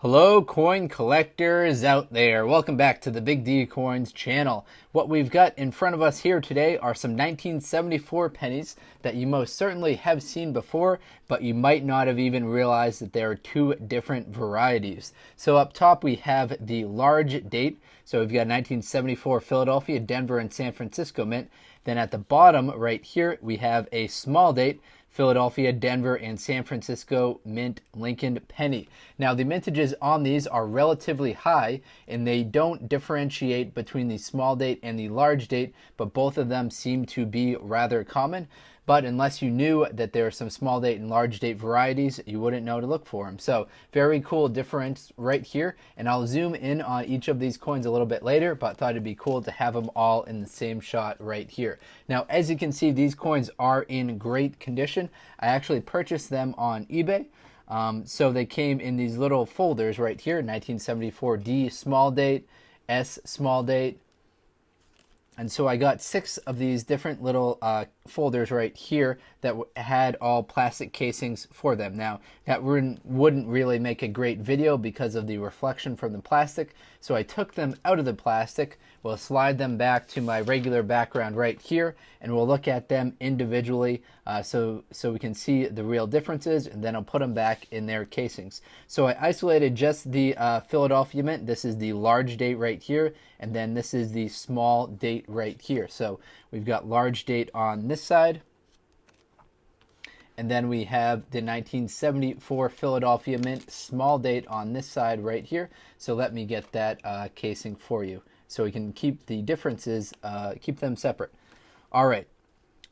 Hello coin collectors out there. Welcome back to the Big D Coins channel. What we've got in front of us here today are some 1974 pennies that you most certainly have seen before, but you might not have even realized that there are two different varieties. So up top we have the large date. So we've got 1974 Philadelphia, Denver, and San Francisco mint. Then at the bottom right here we have a small date, Philadelphia, Denver, and San Francisco mint Lincoln penny. Now the mintages on these are relatively high and they don't differentiate between the small date and the large date, but both of them seem to be rather common. But unless you knew that there are some small date and large date varieties, you wouldn't know to look for them. So very cool difference right here. And I'll zoom in on each of these coins a little bit later, but thought it'd be cool to have them all in the same shot right here. Now, as you can see, these coins are in great condition. I actually purchased them on eBay. So they came in these little folders right here, 1974 D small date, S small date. And so I got 6 of these different little folders right here that had all plastic casings for them. Now, that wouldn't really make a great video because of the reflection from the plastic. So I took them out of the plastic. We'll slide them back to my regular background right here, and we'll look at them individually so we can see the real differences, and then I'll put them back in their casings. So I isolated just the Philadelphia mint. This is the large date right here, and then this is the small date right here. So we've got large date on this side, and then we have the 1974 Philadelphia mint small date on this side right here. So let me get that casing for you so we can keep the differences, keep them separate. All right.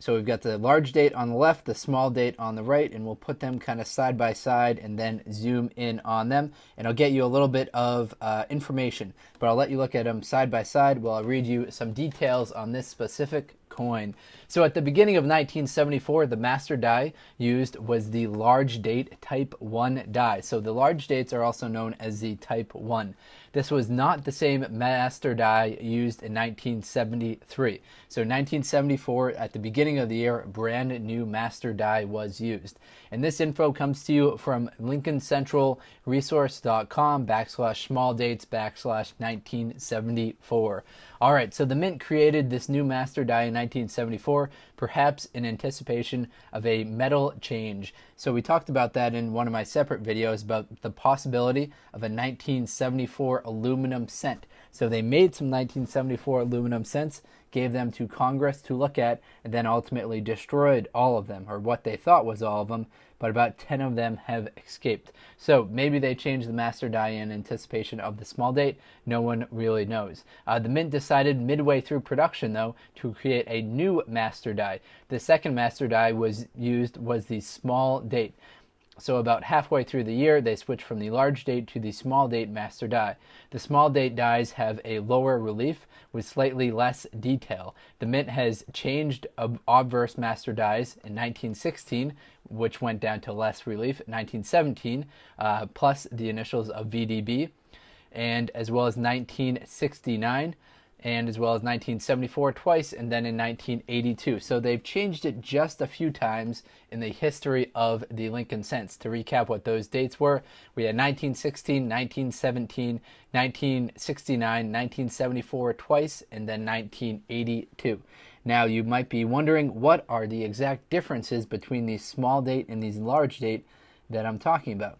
So we've got the large date on the left, the small date on the right, and we'll put them kind of side by side and then zoom in on them. And I'll get you a little bit of information, but I'll let you look at them side by side while I read you some details on this specific coin. So at the beginning of 1974, the master die used was the large date type 1 die. So the large dates are also known as the type 1. This was not the same master die used in 1973. So 1974, at the beginning of the year, a brand new master die was used. And this info comes to you from lincolncentralresource.com/small dates/1974. All right, so the mint created this new master die in 1974, perhaps in anticipation of a metal change. So we talked about that in one of my separate videos about the possibility of a 1974 aluminum cent. So they made some 1974 aluminum cents, gave them to Congress to look at, and then ultimately destroyed all of them, or what they thought was all of them, but about 10 of them have escaped. So maybe they changed the master die in anticipation of the small date. No one really knows. The mint decided midway through production, though, to create a new master die. The second master die was the small date. So about halfway through the year, they switched from the large date to the small date master die. The small date dies have a lower relief with slightly less detail. The mint has changed obverse master dies in 1916, which went down to less relief, 1917, plus the initials of VDB, and as well as 1969. And as well as 1974 twice, and then in 1982. So they've changed it just a few times in the history of the Lincoln cents. To recap what those dates were, we had 1916, 1917, 1969, 1974 twice, and then 1982. Now you might be wondering, what are the exact differences between these small date and these large date that I'm talking about?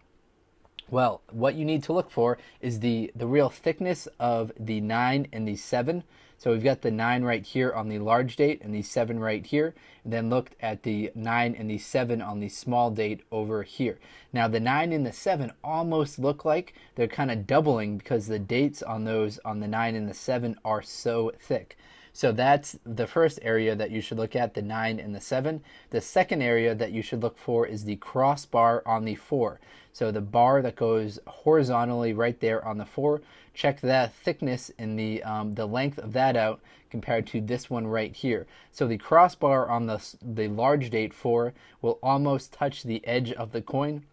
Well, what you need to look for is the real thickness of the 9 and the 7. So we've got the 9 right here on the large date and the 7 right here. And then looked at the 9 and the 7 on the small date over here. Now the 9 and the 7 almost look like they're kind of doubling because the dates on those on the 9 and the 7 are so thick. So that's the first area that you should look at, the 9 and the 7. The second area that you should look for is the crossbar on the 4. So the bar that goes horizontally right there on the 4, check that thickness in the length of that out compared to this one right here. So the crossbar on the large date 4 will almost touch the edge of the coin,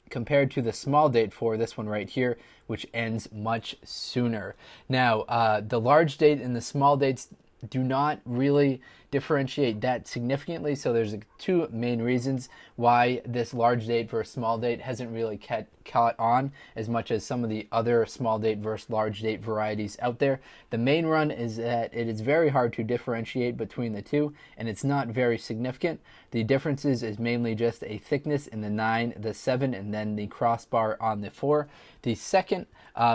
compared to the small date for this one right here, which ends much sooner. Now, the large date and the small dates do not really differentiate that significantly. So there's two main reasons why this large date versus small date hasn't really caught on as much as some of the other small date versus large date varieties out there. The main one is that it is very hard to differentiate between the two, and it's not very significant. The differences is mainly just a thickness in the 9, the 7, and then the crossbar on the 4. The second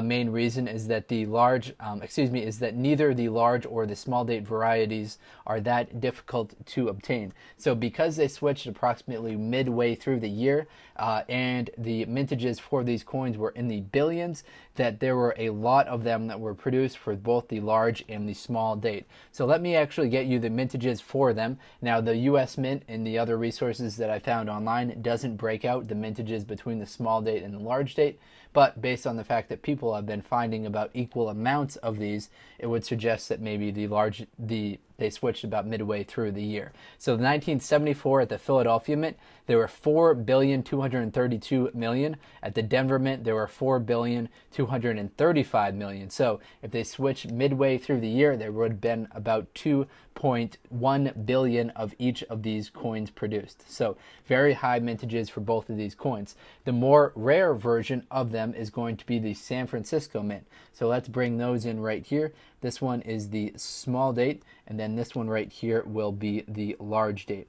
main reason is that is that neither the large or the small date varieties are that difficult to obtain. So because they switched approximately midway through the year, and the mintages for these coins were in the billions, that there were a lot of them that were produced for both the large and the small date. So let me actually get you the mintages for them. Now, the US Mint and the other resources that I found online doesn't break out the mintages between the small date and the large date, but based on the fact that people have been finding about equal amounts of these, it would suggest that maybe they switched about midway through the year. So the 1974 at the Philadelphia Mint, there were 4,232,000,000. At the Denver Mint, there were 4,235,000,000. So if they switched midway through the year, there would have been about 2.1 billion of each of these coins produced. So very high mintages for both of these coins. The more rare version of them is going to be the San Francisco Mint. So let's bring those in right here. This one is the small date, and then this one right here will be the large date.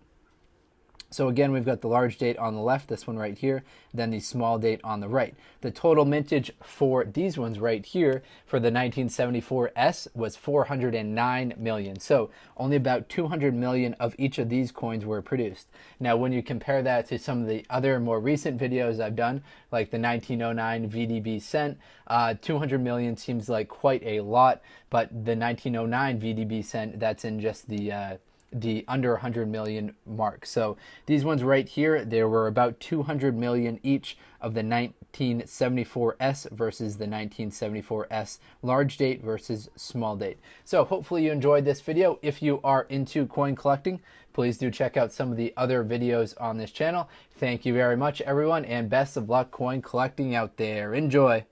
So again, we've got the large date on the left, this one right here, then the small date on the right. The total mintage for these ones right here for the 1974 S was 409 million. So only about 200 million of each of these coins were produced. Now, when you compare that to some of the other more recent videos I've done, like the 1909 VDB cent, 200 million seems like quite a lot, but the 1909 VDB cent, that's in just the under 100 million mark. So these ones right here, there were about 200 million each of the 1974S versus the 1974S large date versus small date. So hopefully you enjoyed this video. If you are into coin collecting, please do check out some of the other videos on this channel. Thank you very much, everyone, and best of luck coin collecting out there. Enjoy!